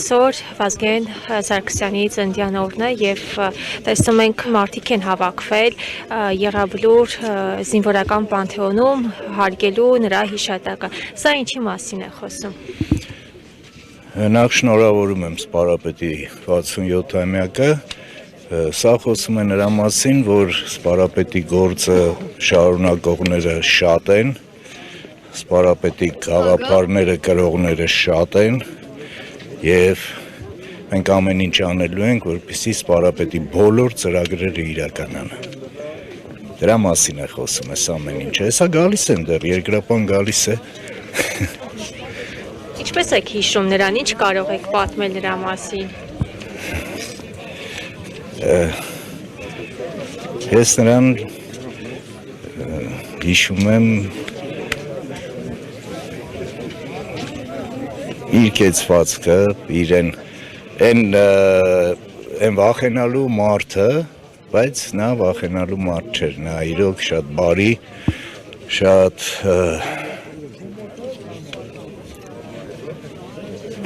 այսօր Վազգեն Սարգսյանի ծննդյան օրն է եւ տեսնում ենք մարդիկ են հավաքվել Եղեվլուր զինվորական պանթեոնում հարգելու նրա հիշատակը։ Սա ինչի մասին է խոսում։ Նախ շնորհավորում եմ սպարապետի 67-ամյակը։ Սա խոսում է նրա մասին, որ սպարապետի գործը շարունակողները շատ են, սպարապետի գաղափարները կրողները շատ են եւ մենք ամեն ինչ անելու ենք, որպեսզի սպարապետի բոլոր ծրագրերը իրականանան։ Դրա մասին է խոսում այս ամեն ինչը։ Հեսա գալիս են դեռ, երկրապան գալիս է։ Ինչպես եք հիշում նրան, ինչ կարող եք պատմել նրա մասին։ Ես նրան հիշում եմ իր կեցվածքը, իրեն են վախենալու մարդը, բայց նա վախենալու մարդ չէր, նա իրոք շատ բարի, շատ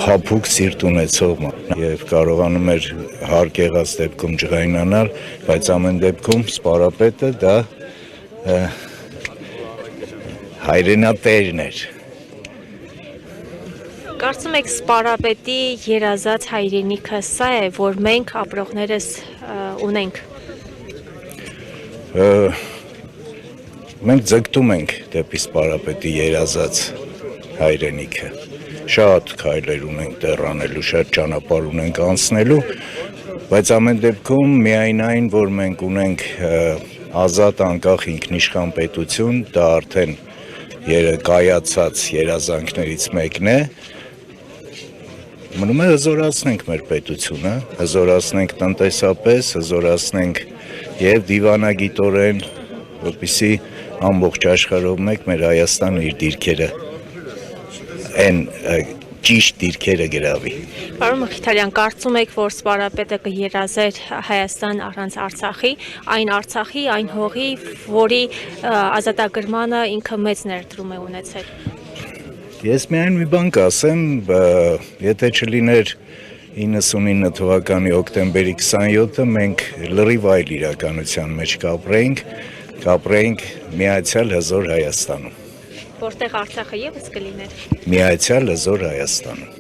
փափուկ սիրտ ունեցող եւ կարողանում էր հարկ եղած դեպքում ջղայնանալ, բայց ամեն դեպքում սպարապետը դա հայրենատերն էր։ Կարծում եք սպարապետի երազած հայրենիքը սա է, որ մենք ապրողներս ունենք։ Մենք ձգտում ենք դեպի սպարապետի երազած հայրենիքը։ Շատ քայլեր ունենք դեռ անելու, շատ ճանապարհ ունենք անցնելու, բայց ամեն դեպքում միայն այն, որ մենք ունենք ազատ անկախ ինքնիշխան պետություն, դա արդեն կայացած երազանքներից մեկն է։ Մնում է հզորացնենք մեր պետությունը, հզորացնենք տնտեսապես, հզորացնենք եւ դիվանագիտորեն, որպեսզի ամբողջ աշխարհով մեկ մեր Հայաստանը իր դիրքերը են ճիշտ դիրքերը գրավի։ Պարոն Մխիթարյան, կարծում եք, որ սպարապետը կերազեր Հայաստան առանց Արցախի, այն Արցախի, այն հողի, որի ազատագրմանը ինքը մեծ ներդրում է ունեցել։ Ես միայն մի բան կասեմ, եթե չլիներ 99 թվականի հոկտեմբերի 27-ը մենք լրիվ այլ իրականության մեջ կապրեինք միացյալ հզոր Հայաստանում։ Որտեղ Արցախը եւս կլիներ։ Միացյալ հզոր Հայաստանում։